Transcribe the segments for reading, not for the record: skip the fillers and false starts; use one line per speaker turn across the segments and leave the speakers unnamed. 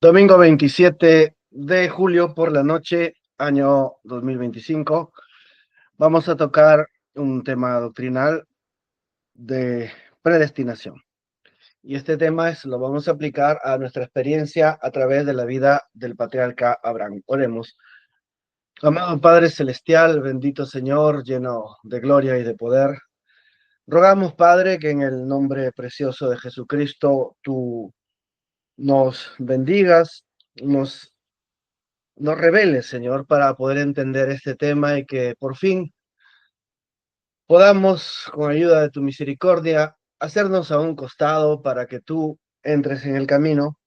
Domingo 27 de julio por la noche, año 2025. Vamos a tocar un tema doctrinal de predestinación. Y este tema lo vamos a aplicar a nuestra experiencia a través de la vida del patriarca Abraham. Oremos. Amado Padre Celestial, bendito Señor, lleno de gloria y de poder. Rogamos, Padre, que en el nombre precioso de Jesucristo tú nos bendigas, nos reveles, Señor, para poder entender este tema y que por fin podamos, con ayuda de tu misericordia, hacernos a un costado para que tú entres en el camino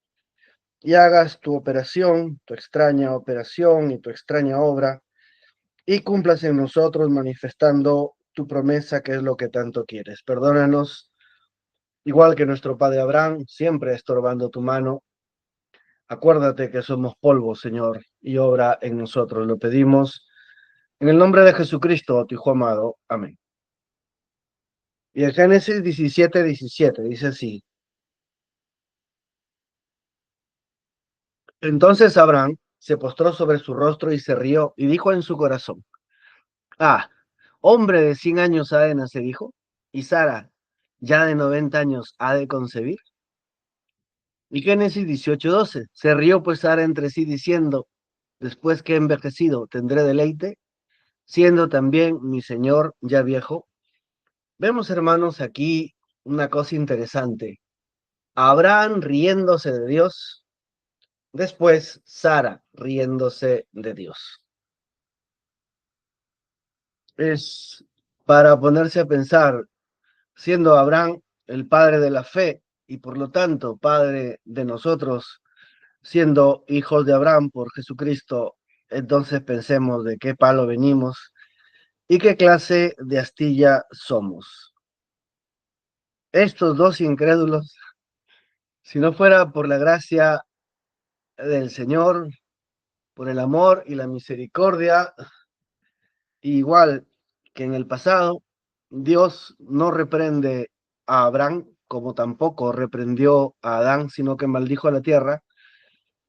y hagas tu operación, tu extraña operación y tu extraña obra, y cumplas en nosotros manifestando tu promesa, que es lo que tanto quieres. Perdónanos, igual que nuestro padre Abraham, siempre estorbando tu mano. Acuérdate que somos polvo, Señor, y obra en nosotros. Lo pedimos en el nombre de Jesucristo, tu Hijo amado. Amén. Y en Génesis 17:17 dice así: Entonces Abraham se postró sobre su rostro y se rió y dijo en su corazón: Ah, hombre de 100 años ha de nacer hijo, y Sara, ya de 90 años, ha de concebir. Y Génesis 18:12: Se rió pues Sara entre sí diciendo: Después que he envejecido tendré deleite, siendo también mi señor ya viejo. Vemos, hermanos, aquí una cosa interesante. Abraham riéndose de Dios, después Sara riéndose de Dios. Es para ponerse a pensar, siendo Abraham el padre de la fe y por lo tanto padre de nosotros, siendo hijos de Abraham por Jesucristo, entonces pensemos de qué palo venimos y qué clase de astilla somos. Estos dos incrédulos, si no fuera por la gracia del Señor, por el amor y la misericordia, igual que en el pasado, Dios no reprende a Abraham como tampoco reprendió a Adán, sino que maldijo a la tierra,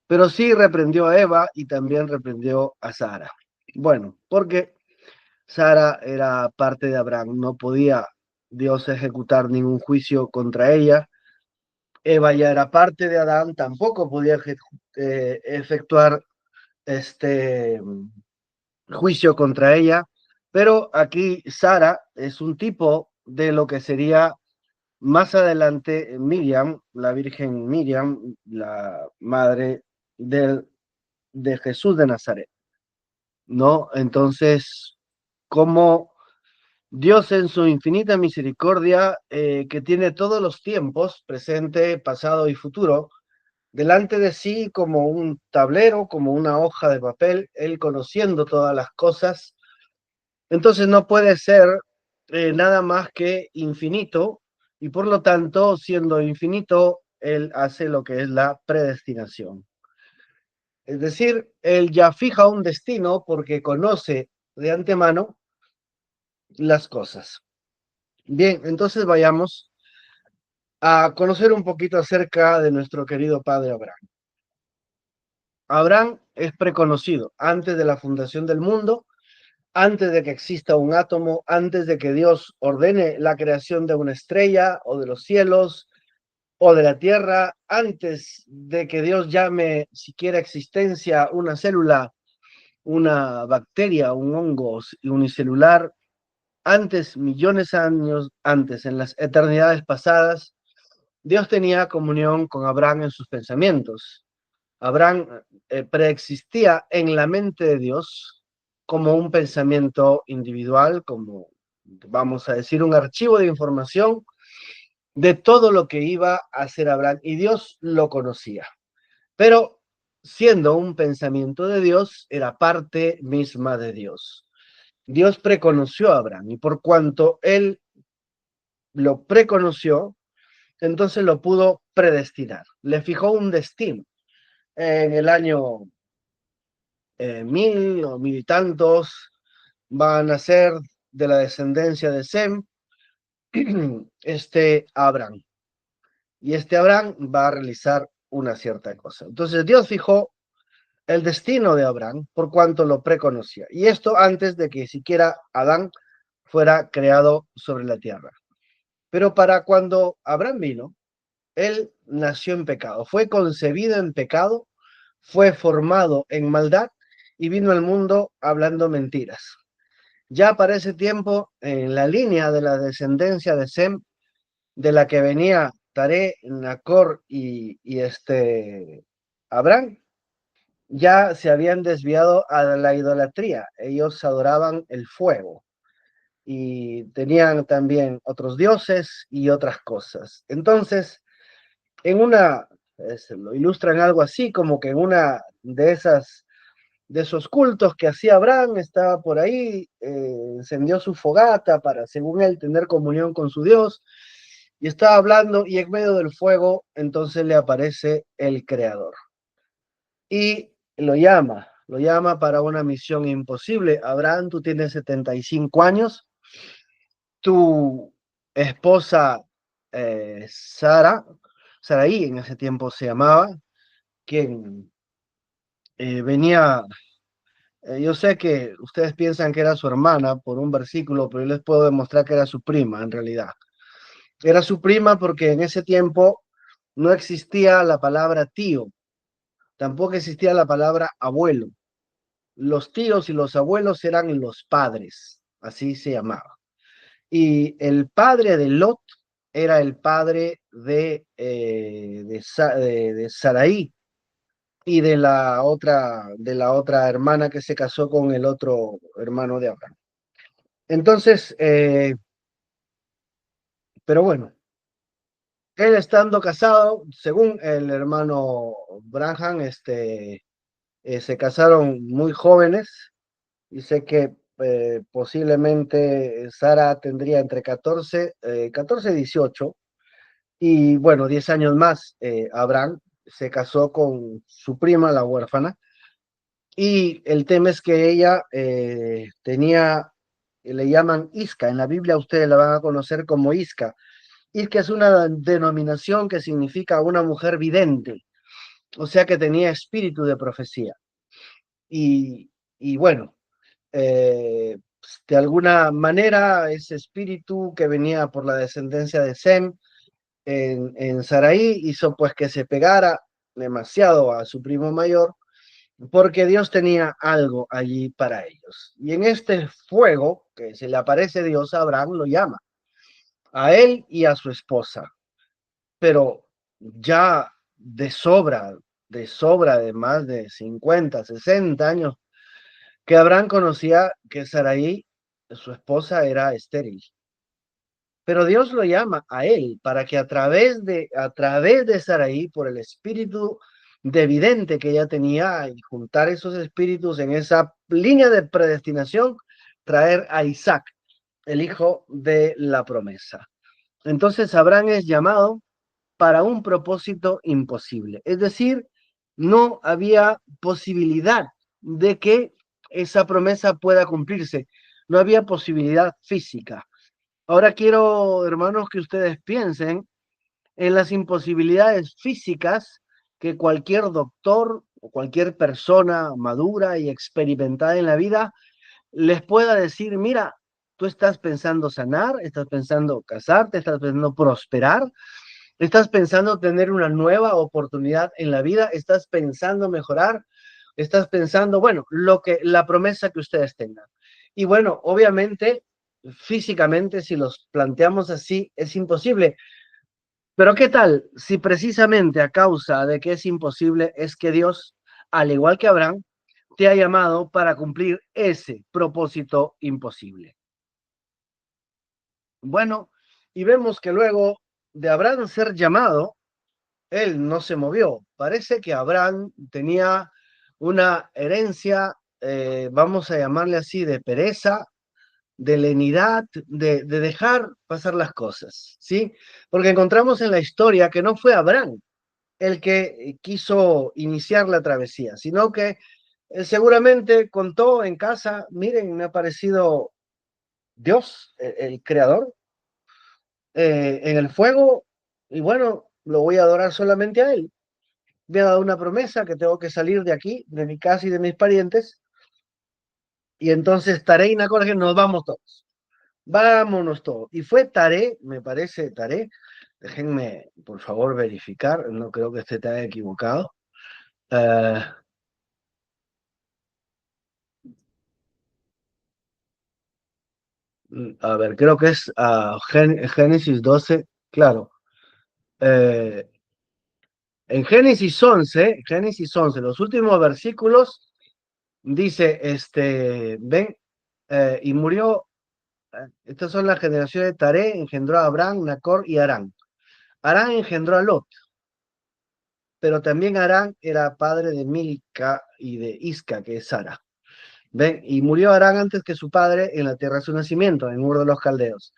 pero sí reprendió a Eva y también reprendió a Sara. Bueno, porque Sara era parte de Abraham, no podía Dios ejecutar ningún juicio contra ella. Eva ya era parte de Adán, tampoco podía efectuar este juicio contra ella, pero aquí Sara es un tipo de lo que sería más adelante Miriam, la Virgen Miriam, la madre del, de Jesús de Nazaret, ¿no? Entonces, como Dios en su infinita misericordia, que tiene todos los tiempos, presente, pasado y futuro, delante de sí como un tablero, como una hoja de papel, él conociendo todas las cosas. Entonces no puede ser nada más que infinito, y por lo tanto, siendo infinito, él hace lo que es la predestinación. Es decir, él ya fija un destino porque conoce de antemano las cosas. Bien, entonces vayamos a conocer un poquito acerca de nuestro querido padre Abraham. Abraham es preconocido antes de la fundación del mundo, antes de que exista un átomo, antes de que Dios ordene la creación de una estrella o de los cielos o de la tierra, antes de que Dios llame siquiera existencia una célula, una bacteria, un hongo unicelular, antes, millones de años antes, en las eternidades pasadas, Dios tenía comunión con Abraham en sus pensamientos. Abraham preexistía en la mente de Dios como un pensamiento individual, como vamos a decir, un archivo de información de todo lo que iba a hacer Abraham, y Dios lo conocía. Pero siendo un pensamiento de Dios, era parte misma de Dios. Dios preconoció a Abraham, y por cuanto él lo preconoció, entonces lo pudo predestinar. Le fijó un destino. En el año 1000 y tantos van a ser de la descendencia de Sem, este Abraham. Y este Abraham va a realizar una cierta cosa. Entonces Dios fijó el destino de Abraham por cuanto lo preconocía. Y esto antes de que siquiera Adán fuera creado sobre la tierra. Pero para cuando Abraham vino, él nació en pecado, fue concebido en pecado, fue formado en maldad y vino al mundo hablando mentiras. Ya para ese tiempo, en la línea de la descendencia de Sem, de la que venía Taré, Nacor y Abraham, ya se habían desviado a la idolatría. Ellos adoraban el fuego y tenían también otros dioses y otras cosas. Entonces, en una, lo ilustran algo así, como que en una de esos cultos que hacía Abraham, estaba por ahí, encendió su fogata para, según él, tener comunión con su Dios, y estaba hablando, y en medio del fuego, entonces le aparece el Creador. Y lo llama para una misión imposible. Abraham, tú tienes 75 años, tu esposa Sara, Saraí en ese tiempo se llamaba, quien venía, yo sé que ustedes piensan que era su hermana por un versículo, pero yo les puedo demostrar que era su prima en realidad. Era su prima porque en ese tiempo no existía la palabra tío, tampoco existía la palabra abuelo. Los tíos y los abuelos eran los padres, así se llamaba. Y el padre de Lot era el padre de Saraí y de la otra hermana que se casó con el otro hermano de Abraham. Entonces, pero bueno, él estando casado, según el hermano Branham, se casaron muy jóvenes. Dice que posiblemente Sara tendría entre 14 y 18, y bueno, 10 años más. Abraham se casó con su prima, la huérfana, y el tema es que ella tenía, le llaman Isca, en la Biblia ustedes la van a conocer como Isca. Isca es una denominación que significa una mujer vidente, o sea que tenía espíritu de profecía. Y bueno, de alguna manera ese espíritu que venía por la descendencia de Sem en Saraí hizo pues que se pegara demasiado a su primo mayor, porque Dios tenía algo allí para ellos. Y en este fuego que se le aparece Dios a Abraham, lo llama a él y a su esposa, pero ya de sobra de más de 50 60 años, que Abraham conocía que Saraí, su esposa, era estéril. Pero Dios lo llama a él para que a través de Saraí, por el espíritu de vidente que ella tenía, y juntar esos espíritus en esa línea de predestinación, traer a Isaac, el hijo de la promesa. Entonces Abraham es llamado para un propósito imposible. Es decir, no había posibilidad de que esa promesa pueda cumplirse. No había posibilidad física. Ahora quiero, hermanos, que ustedes piensen en las imposibilidades físicas que cualquier doctor o cualquier persona madura y experimentada en la vida les pueda decir: mira, tú estás pensando sanar, estás pensando casarte, estás pensando prosperar, estás pensando tener una nueva oportunidad en la vida, estás pensando mejorar, estás pensando, bueno, la promesa que ustedes tengan. Y bueno, obviamente, físicamente, si los planteamos así, es imposible. Pero ¿qué tal si precisamente a causa de que es imposible es que Dios, al igual que Abraham, te ha llamado para cumplir ese propósito imposible? Bueno, y vemos que luego de Abraham ser llamado, él no se movió. Parece que Abraham tenía una herencia, vamos a llamarle así, de pereza, de lenidad, de dejar pasar las cosas, ¿sí? Porque encontramos en la historia que no fue Abraham el que quiso iniciar la travesía, sino que seguramente contó en casa: miren, me ha aparecido Dios, el creador, en el fuego, y bueno, lo voy a adorar solamente a él. me ha dado una promesa que tengo que salir de aquí, de mi casa y de mis parientes. Y entonces Taré y Nacor dijeron, nos vamos todos. Vámonos todos. Y fue Taré, me parece Taré. Déjenme, por favor, verificar. No creo que esté tan equivocado. Eh, a ver, creo que es Génesis 12. Claro. Eh, en Génesis 11, los últimos versículos, dice, ven, y murió. Estas son las generaciones de Taré, engendró a Abraham, Nacor y Harán. Harán engendró a Lot, pero también Harán era padre de Milca y de Isca, que es Sara. ¿Ven? Y murió Harán antes que su padre en la tierra de su nacimiento, en Ur de los Caldeos.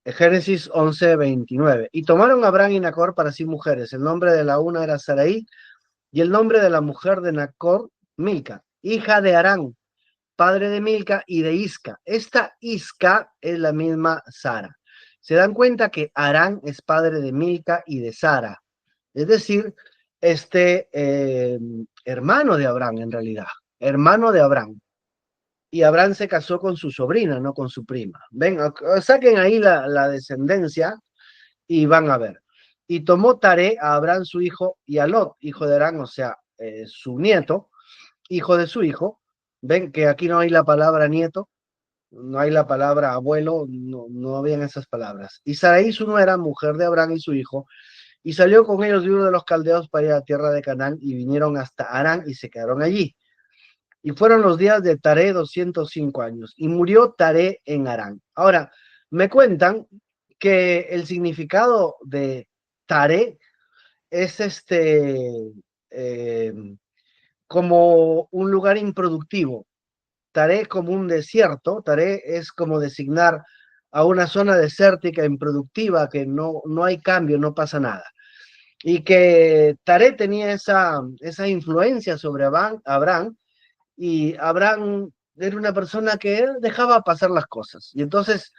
Génesis 11:29. Y tomaron a Abraham y Nacor para sí mujeres. El nombre de la una era Sarai y el nombre de la mujer de Nacor, Milca, hija de Harán, padre de Milca y de Isca. Esta Isca es la misma Sara. Se dan cuenta que Harán es padre de Milca y de Sara. Es decir, hermano de Abraham en realidad, hermano de Abraham. Y Abraham se casó con su sobrina, no con su prima. Ven, saquen ahí la descendencia y van a ver. Y tomó Taré a Abraham su hijo y a Lot, hijo de Arán, o sea, su nieto, hijo de su hijo. Ven que aquí no hay la palabra nieto, no hay la palabra abuelo, no, no habían esas palabras. Y Sarai su nuera, mujer de Abraham y su hijo, y salió con ellos de Ur de los Caldeos para ir a la tierra de Canaán y vinieron hasta Harán y se quedaron allí. Y fueron los días de Taré 205 años y murió Taré en Harán. Ahora, me cuentan que el significado de Taré es eh, como un lugar improductivo. Taré como un desierto, Taré es como designar a una zona desértica, improductiva, que no hay cambio, no pasa nada. Y que Taré tenía esa influencia sobre Abraham, y Abraham era una persona que él dejaba pasar las cosas. Y entonces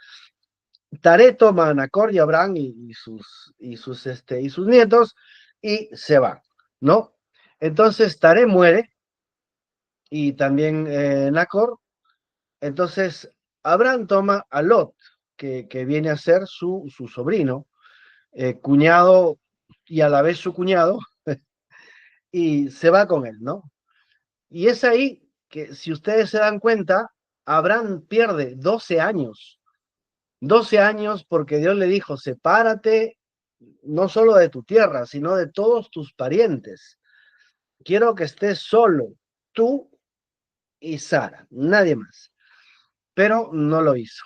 Taré toma a Nacor y Abraham y sus nietos y se va, ¿no? Entonces Taré muere y también Nacor. Entonces Abraham toma a Lot, que viene a ser su sobrino, cuñado y a la vez su cuñado, y se va con él, ¿no? Y es ahí que, si ustedes se dan cuenta, Abraham pierde 12 años. 12 años porque Dios le dijo, sepárate no solo de tu tierra, sino de todos tus parientes. Quiero que estés solo, tú y Sara, nadie más. Pero no lo hizo.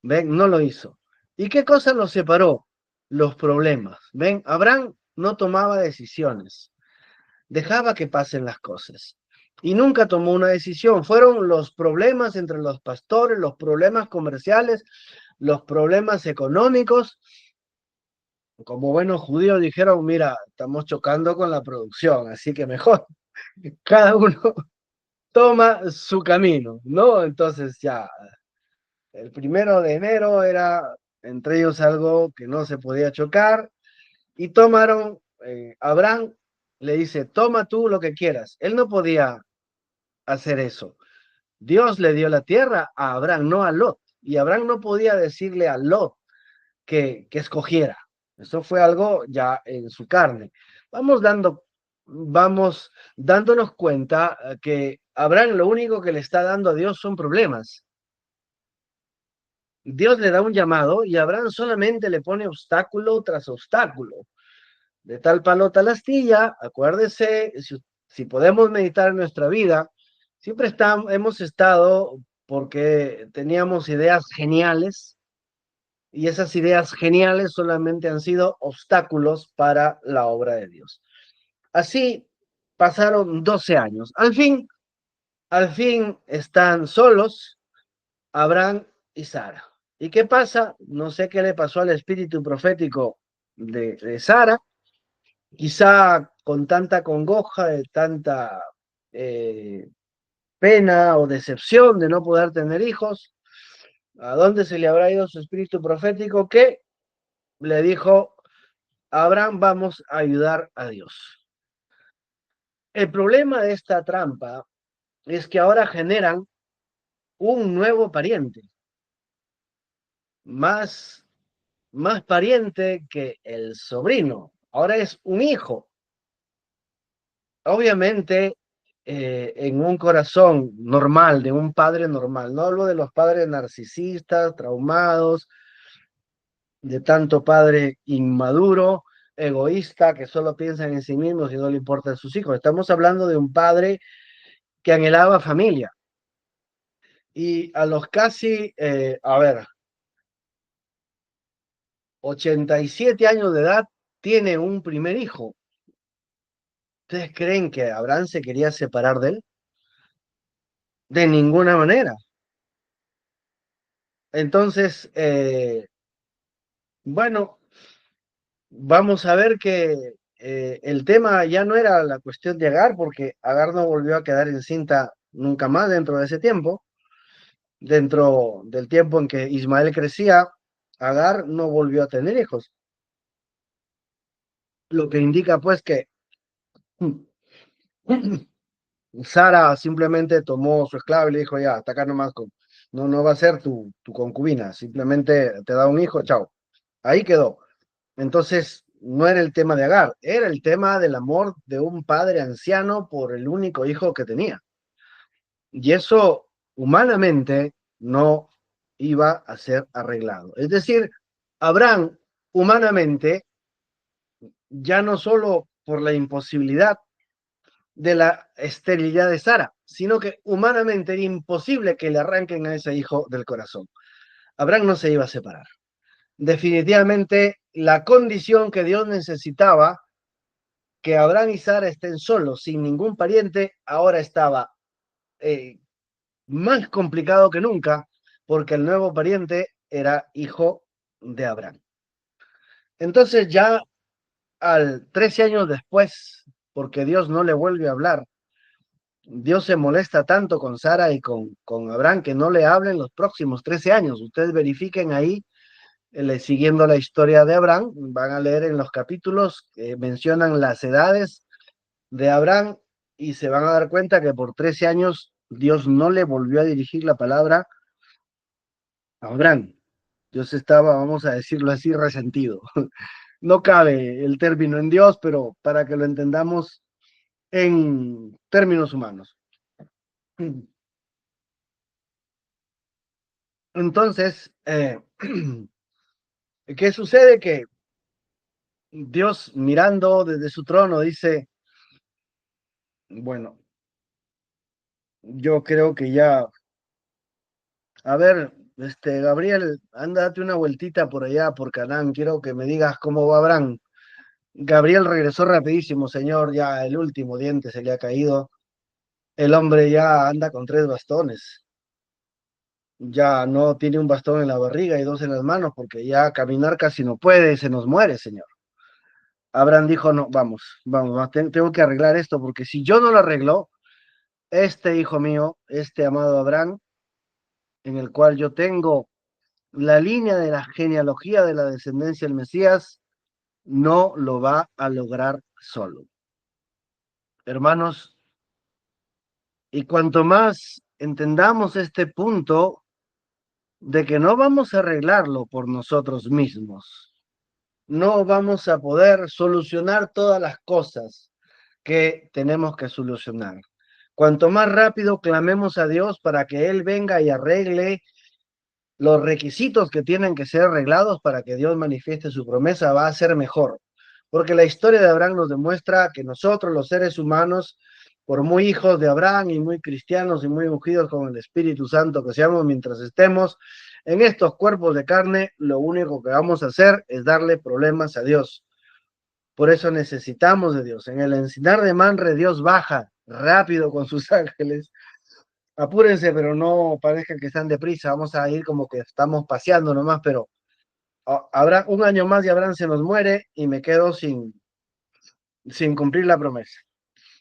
¿Ven? No lo hizo. ¿Y qué cosa los separó? Los problemas. ¿Ven? Abraham no tomaba decisiones. Dejaba que pasen las cosas. Y nunca tomó una decisión. Fueron los problemas entre los pastores, los problemas comerciales, los problemas económicos. Como buenos judíos dijeron, mira, estamos chocando con la producción, así que mejor cada uno toma su camino, ¿no? Entonces ya, el 1 de enero era entre ellos algo que no se podía chocar, y tomaron, Abraham le dice, toma tú lo que quieras. Él no podía hacer eso. Dios le dio la tierra a Abraham, no a Lot. Y Abraham no podía decirle a Lot que escogiera. Eso fue algo ya en su carne. Vamos dándonos cuenta que Abraham lo único que le está dando a Dios son problemas. Dios le da un llamado y Abraham solamente le pone obstáculo tras obstáculo. De tal palo, tal astilla. Acuérdese, si podemos meditar en nuestra vida, siempre hemos estado porque teníamos ideas geniales, y esas ideas geniales solamente han sido obstáculos para la obra de Dios. Así pasaron 12 años. Al fin están solos Abraham y Sara. ¿Y qué pasa? No sé qué le pasó al espíritu profético de Sara, quizá con tanta congoja, de tanta eh, pena o decepción de no poder tener hijos. ¿A dónde se le habrá ido su espíritu profético que le dijo: Abraham, vamos a ayudar a Dios? El problema de esta trampa es que ahora generan un nuevo pariente, más, más pariente que el sobrino. Ahora es un hijo. Obviamente, en un corazón normal, de un padre normal, no hablo de los padres narcisistas, traumados, de tanto padre inmaduro, egoísta, que solo piensan en sí mismos y no le importan sus hijos. Estamos hablando de un padre que anhelaba familia. Y a los casi, 87 años de edad, tiene un primer hijo. ¿Ustedes creen que Abraham se quería separar de él? De ninguna manera. Entonces, bueno, vamos a ver que el tema ya no era la cuestión de Agar, porque Agar no volvió a quedar encinta nunca más dentro de ese tiempo. Dentro del tiempo en que Ismael crecía, Agar no volvió a tener hijos. Lo que indica pues que Sara simplemente tomó su esclava y le dijo, ya, hasta acá nomás, no, no va a ser tu concubina, simplemente te da un hijo, chao. Ahí quedó. Entonces, no era el tema de Agar, era el tema del amor de un padre anciano por el único hijo que tenía. Y eso humanamente no iba a ser arreglado. Es decir, Abraham humanamente, ya no solo por la imposibilidad de la esterilidad de Sara, sino que humanamente era imposible que le arranquen a ese hijo del corazón. Abraham no se iba a separar. Definitivamente, la condición que Dios necesitaba, que Abraham y Sara estén solos, sin ningún pariente, ahora estaba eh, más complicado que nunca, porque el nuevo pariente era hijo de Abraham. Entonces ya al 13 años después, porque Dios no le vuelve a hablar, Dios se molesta tanto con Sara y con Abraham que no le hablen los próximos 13 años. Ustedes verifiquen ahí, siguiendo la historia de Abraham, van a leer en los capítulos que mencionan las edades de Abraham y se van a dar cuenta que por 13 años Dios no le volvió a dirigir la palabra a Abraham. Dios estaba, vamos a decirlo así, resentido. No cabe el término en Dios, pero para que lo entendamos en términos humanos. Entonces, ¿qué sucede? Que Dios mirando desde su trono dice, bueno, yo creo que ya, a ver, Gabriel, ándate una vueltita por allá, por Canaán, quiero que me digas cómo va Abraham. Gabriel regresó rapidísimo, señor, ya el último diente se le ha caído, el hombre ya anda con 3 bastones, ya no tiene un bastón en la barriga y 2 en las manos, porque ya caminar casi no puede, se nos muere, señor. Abraham dijo, no, vamos, tengo que arreglar esto, porque si yo no lo arreglo, este hijo mío, este amado Abraham, en el cual yo tengo la línea de la genealogía de la descendencia del Mesías, no lo va a lograr solo. Hermanos, y cuanto más entendamos este punto de que no vamos a arreglarlo por nosotros mismos, no vamos a poder solucionar todas las cosas que tenemos que solucionar. Cuanto más rápido clamemos a Dios para que Él venga y arregle los requisitos que tienen que ser arreglados para que Dios manifieste su promesa, va a ser mejor. Porque la historia de Abraham nos demuestra que nosotros, los seres humanos, por muy hijos de Abraham y muy cristianos y muy ungidos con el Espíritu Santo que seamos mientras estemos en estos cuerpos de carne, lo único que vamos a hacer es darle problemas a Dios. Por eso necesitamos de Dios. En el encinar de Manre, Dios baja rápido con sus ángeles. Apúrense, pero no parezcan que están deprisa. Vamos a ir como que estamos paseando nomás, pero habrá un año más y Abraham se nos muere y me quedo sin cumplir la promesa.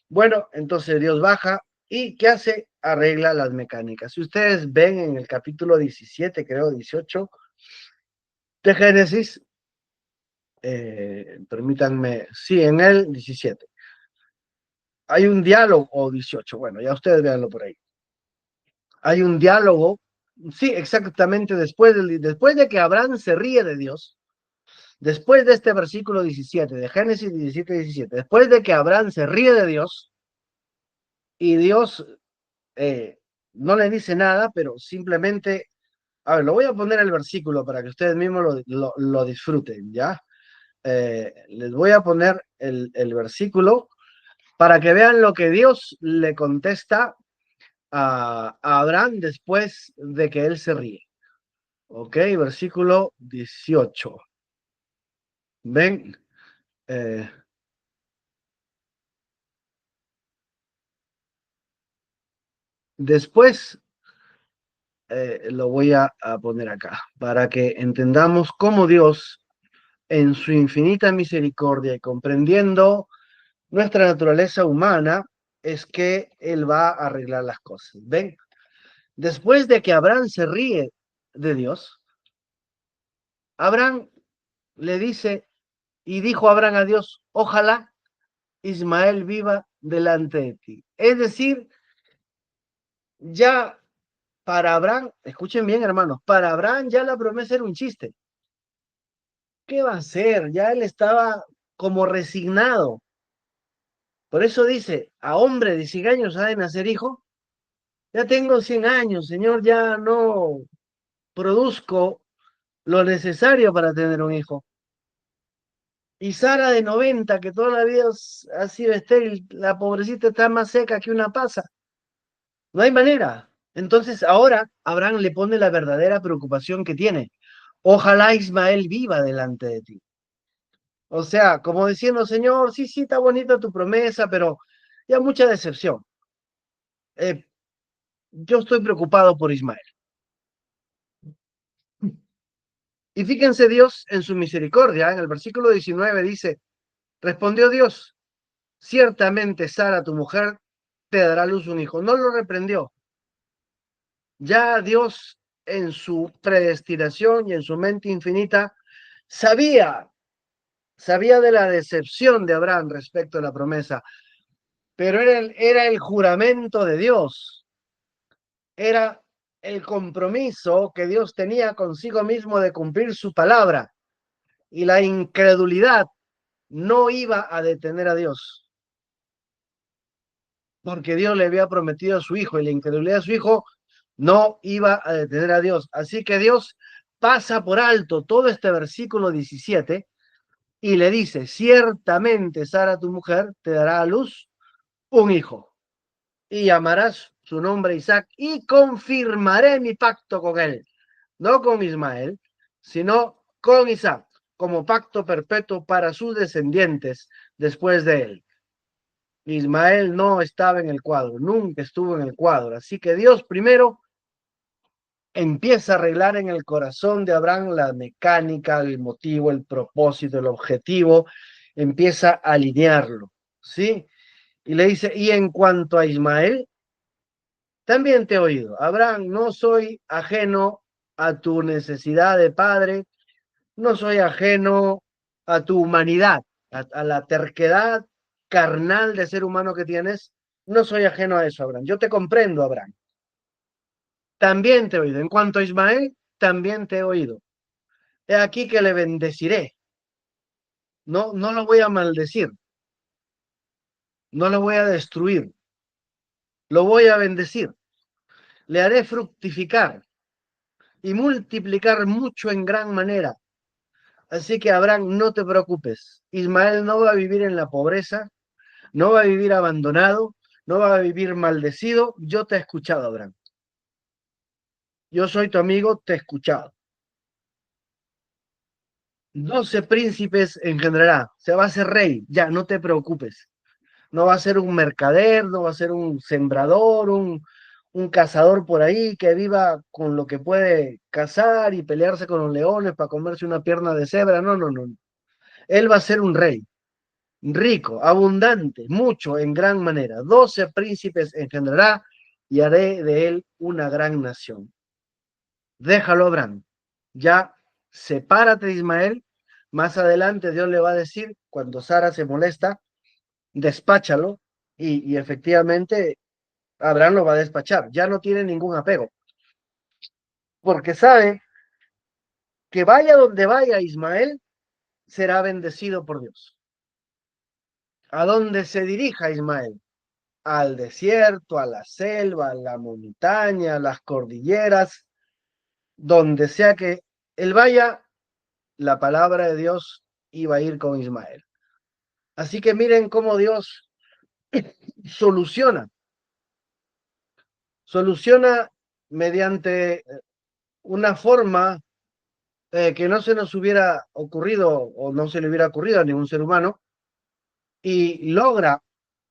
Bueno, entonces Dios baja y ¿qué hace? Arregla las mecánicas. Si ustedes ven en el capítulo 17, creo 18 de Génesis, permítanme, sí, en el 17. hay un diálogo, o 18, bueno, ya ustedes véanlo por ahí. Hay un diálogo, sí, exactamente después de que Abraham se ríe de Dios, después de este versículo 17, de Génesis 17, después de que Abraham se ríe de Dios y Dios eh, no le dice nada, pero simplemente, a ver, lo voy a poner el versículo para que ustedes mismos lo disfruten, ¿ya? Les voy a poner el versículo para que vean lo que Dios le contesta a Abraham después de que él se ríe. Ok, versículo 18. Ven, eh, después lo voy a poner acá para que entendamos cómo Dios, en su infinita misericordia y comprendiendo nuestra naturaleza humana, es que Él va a arreglar las cosas. Ven, después de que Abraham se ríe de Dios, Abraham le dice, y dijo Abraham a Dios, ojalá Ismael viva delante de ti. Es decir, ya para Abraham, escuchen bien hermanos, para Abraham ya la promesa era un chiste. ¿Qué va a hacer? Ya él estaba como resignado. Por eso dice, a hombre de 100 años ha de nacer hijo. Ya tengo 100 años, Señor, ya no produzco lo necesario para tener un hijo. Y Sara de 90, que toda la vida ha sido estéril, la pobrecita está más seca que una pasa. No hay manera. Entonces ahora Abraham le pone la verdadera preocupación que tiene. Ojalá Ismael viva delante de ti. O sea, como diciendo, Señor, sí, sí, está bonita tu promesa, pero ya mucha decepción. Eh, yo estoy preocupado por Ismael. Y fíjense Dios en su misericordia. En el versículo 19 dice, respondió Dios, ciertamente Sara, tu mujer, te dará a luz un hijo. No lo reprendió. Ya Dios en su predestinación y en su mente infinita sabía, sabía de la decepción de Abraham respecto a la promesa, pero era el juramento de Dios, era el compromiso que Dios tenía consigo mismo de cumplir su palabra, y la incredulidad no iba a detener a Dios, porque Dios le había prometido a su hijo y la incredulidad de su hijo no iba a detener a Dios. Así que Dios pasa por alto todo este versículo 17 y le dice, ciertamente Sara, tu mujer, te dará a luz un hijo y llamarás su nombre Isaac y confirmaré mi pacto con él, no con Ismael, sino con Isaac, como pacto perpetuo para sus descendientes después de él. Ismael no estaba en el cuadro, nunca estuvo en el cuadro. Así que Dios primero empieza a arreglar en el corazón de Abraham la mecánica, el motivo, el propósito, el objetivo, empieza a alinearlo, ¿sí? Y le dice, y en cuanto a Ismael, también te he oído, Abraham, no soy ajeno a tu necesidad de padre, no soy ajeno a tu humanidad, a la terquedad carnal de ser humano que tienes, no soy ajeno a eso, Abraham. Yo te comprendo, Abraham. También te he oído. En cuanto a Ismael, también te he oído. He aquí que le bendeciré. No, no lo voy a maldecir, no lo voy a destruir, lo voy a bendecir. Le haré fructificar y multiplicar mucho en gran manera. Así que, Abraham, no te preocupes. Ismael no va a vivir en la pobreza, no va a vivir abandonado, no va a vivir maldecido. Yo te he escuchado, Abraham. Yo soy tu amigo, te he escuchado. 12 príncipes engendrará, se va a hacer rey, ya, no te preocupes. No va a ser un mercader, no va a ser un sembrador, un cazador por ahí que viva con lo que puede cazar y pelearse con los leones para comerse una pierna de cebra. No, no, no. Él va a ser un rey, rico, abundante, mucho, en gran manera. 12 príncipes engendrará y haré de él una gran nación. Déjalo, Abraham. Ya sepárate de Ismael. Más adelante Dios le va a decir, cuando Sara se molesta, despáchalo, y efectivamente Abraham lo va a despachar. Ya no tiene ningún apego, porque sabe que vaya donde vaya Ismael, será bendecido por Dios. A donde se dirija Ismael, al desierto, a la selva, a la montaña, a las cordilleras, donde sea que él vaya, la palabra de Dios iba a ir con Ismael. Así que miren cómo Dios soluciona, soluciona mediante una forma que no se nos hubiera ocurrido o no se le hubiera ocurrido a ningún ser humano, y logra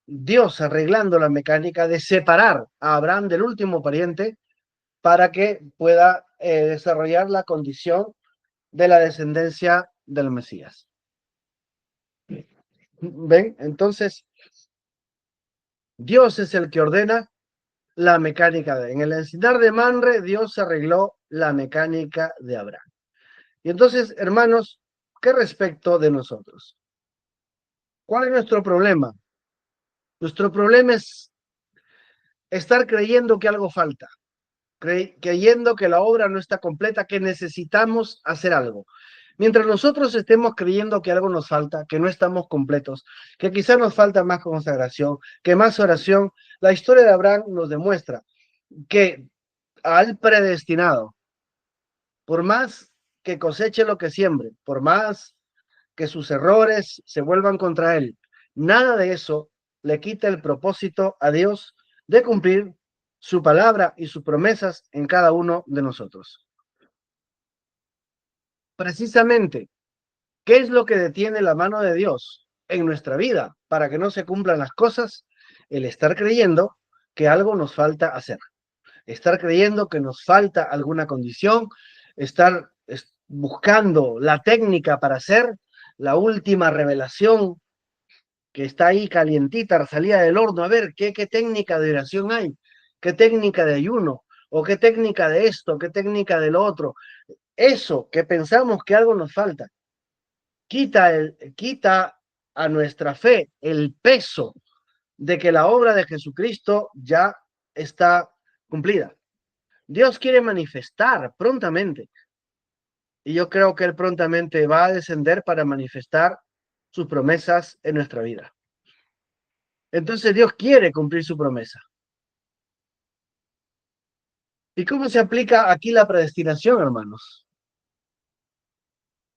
Dios arreglando la mecánica de separar a Abraham del último pariente para que pueda desarrollar la condición de la descendencia del Mesías. ¿Ven? Entonces, Dios es el que ordena la mecánica en el encinar de Manre, Dios arregló la mecánica de Abraham. Y entonces, hermanos, ¿qué respecto de nosotros? ¿Cuál es nuestro problema? Nuestro problema es estar creyendo que algo falta, creyendo que la obra no está completa, que necesitamos hacer algo. Mientras nosotros estemos creyendo que algo nos falta, que no estamos completos, que quizá nos falta más consagración, que más oración, la historia de Abraham nos demuestra que al predestinado, por más que coseche lo que siembre, por más que sus errores se vuelvan contra él, nada de eso le quita el propósito a Dios de cumplir su palabra y sus promesas en cada uno de nosotros. Precisamente, ¿qué es lo que detiene la mano de Dios en nuestra vida para que no se cumplan las cosas? El estar creyendo que algo nos falta hacer, estar creyendo que nos falta alguna condición, estar buscando la técnica para hacer la última revelación que está ahí calientita, salida del horno, a ver qué técnica de oración hay, qué técnica de ayuno, o qué técnica de esto, qué técnica de lo otro. Eso que pensamos que algo nos falta, quita a nuestra fe el peso de que la obra de Jesucristo ya está cumplida. Dios quiere manifestar prontamente, y yo creo que Él prontamente va a descender para manifestar sus promesas en nuestra vida. Entonces Dios quiere cumplir su promesa. ¿Y cómo se aplica aquí la predestinación, hermanos?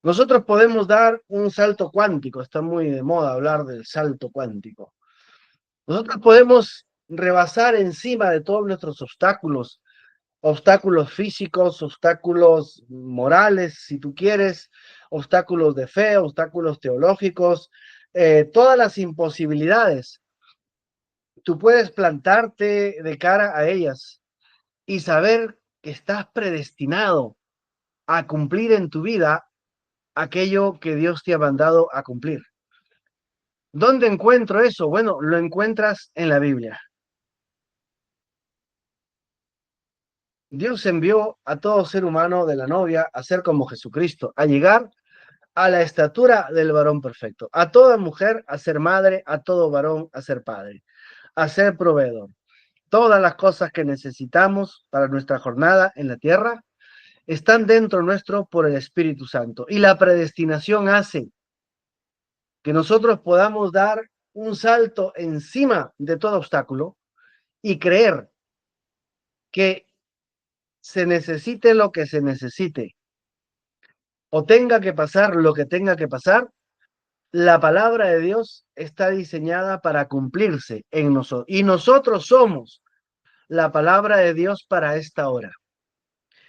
Nosotros podemos dar un salto cuántico, está muy de moda hablar del salto cuántico. Nosotros podemos rebasar encima de todos nuestros obstáculos, obstáculos físicos, obstáculos morales, si tú quieres, obstáculos de fe, obstáculos teológicos, todas las imposibilidades. Tú puedes plantarte de cara a ellas y saber que estás predestinado a cumplir en tu vida aquello que Dios te ha mandado a cumplir. ¿Dónde encuentro eso? Bueno, lo encuentras en la Biblia. Dios envió a todo ser humano de la novia a ser como Jesucristo, a llegar a la estatura del varón perfecto, a toda mujer a ser madre, a todo varón a ser padre, a ser proveedor. Todas las cosas que necesitamos para nuestra jornada en la tierra están dentro nuestro por el Espíritu Santo. Y la predestinación hace que nosotros podamos dar un salto encima de todo obstáculo y creer que se necesite lo que se necesite o tenga que pasar lo que tenga que pasar, la palabra de Dios está diseñada para cumplirse en nosotros. Y nosotros somos la palabra de Dios para esta hora.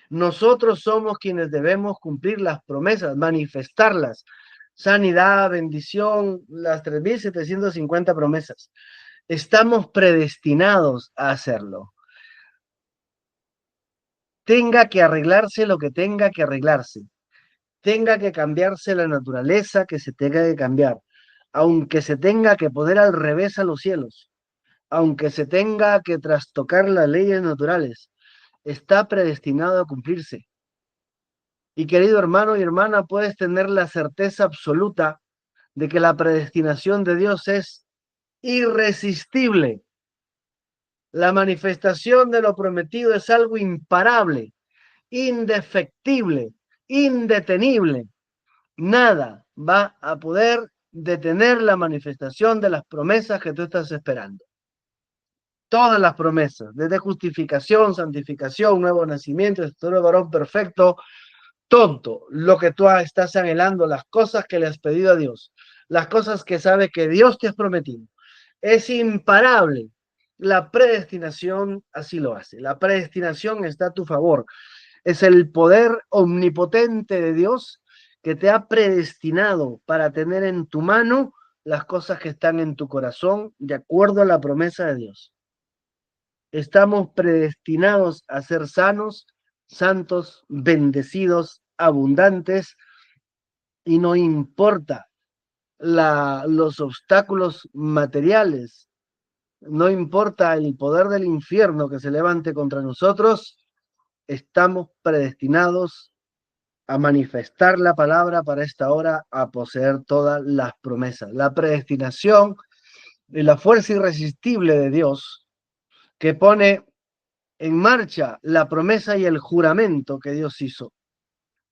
Nosotros somos quienes debemos cumplir las promesas, manifestarlas. Sanidad, bendición, las 3.750 promesas. Estamos predestinados a hacerlo. Tenga que arreglarse lo que tenga que arreglarse. Tenga que cambiarse la naturaleza que se tenga que cambiar. Aunque se tenga que poner al revés a los cielos. Aunque se tenga que trastocar las leyes naturales. Está predestinado a cumplirse. Y querido hermano y hermana, puedes tener la certeza absoluta de que la predestinación de Dios es irresistible. La manifestación de lo prometido es algo imparable, indefectible, indetenible. Nada va a poder detener la manifestación de las promesas que tú estás esperando. Todas las promesas, desde justificación, santificación, nuevo nacimiento, estado de varón perfecto, todo lo que tú estás anhelando, las cosas que le has pedido a Dios, las cosas que sabe que Dios te ha prometido, es imparable. La predestinación así lo hace. La predestinación está a tu favor. Es el poder omnipotente de Dios que te ha predestinado para tener en tu mano las cosas que están en tu corazón de acuerdo a la promesa de Dios. Estamos predestinados a ser sanos, santos, bendecidos, abundantes, y no importa los obstáculos materiales, no importa el poder del infierno que se levante contra nosotros, estamos predestinados a manifestar la palabra para esta hora, a poseer todas las promesas. La predestinación y la fuerza irresistible de Dios que pone en marcha la promesa y el juramento que Dios hizo.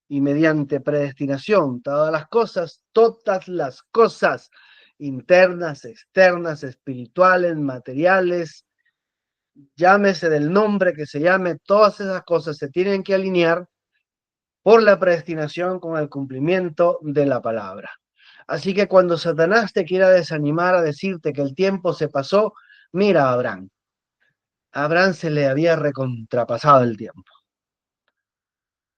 Y mediante predestinación, todas las cosas internas, externas, espirituales, materiales, llámese del nombre que se llame, todas esas cosas se tienen que alinear por la predestinación con el cumplimiento de la palabra. Así que cuando Satanás te quiera desanimar a decirte que el tiempo se pasó, mira a Abraham. A Abraham se le había recontrapasado el tiempo.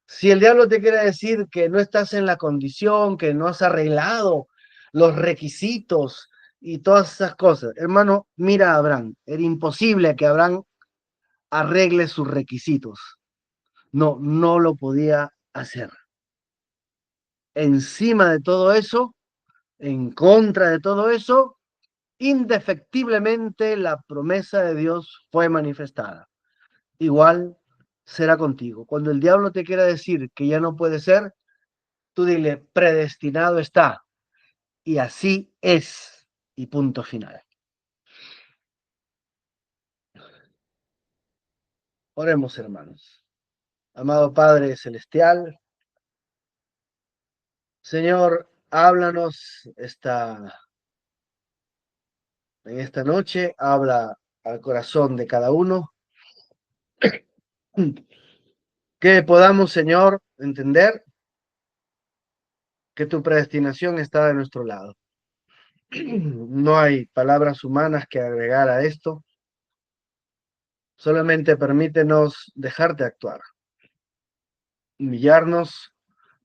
Si el diablo te quiere decir que no estás en la condición, que no has arreglado los requisitos y todas esas cosas, hermano, mira a Abraham. Era imposible que Abraham arregle sus requisitos. No, no lo podía hacer. Encima de todo eso, en contra de todo eso, indefectiblemente la promesa de Dios fue manifestada. Igual será contigo. Cuando el diablo te quiera decir que ya no puede ser, tú dile, predestinado está. Y así es. Y punto final. Oremos, hermanos. Amado Padre Celestial, Señor, háblanos en esta noche, habla al corazón de cada uno, que podamos, Señor, entender que tu predestinación está de nuestro lado. No hay palabras humanas que agregar a esto, solamente permítenos dejarte actuar, humillarnos,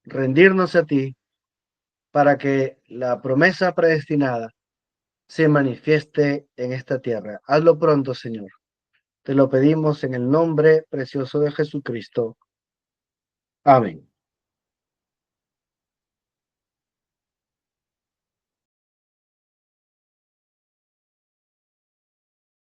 rendirnos a ti, para que la promesa predestinada se manifieste en esta tierra. Hazlo pronto, Señor. Te lo pedimos en el nombre precioso de Jesucristo. Amén.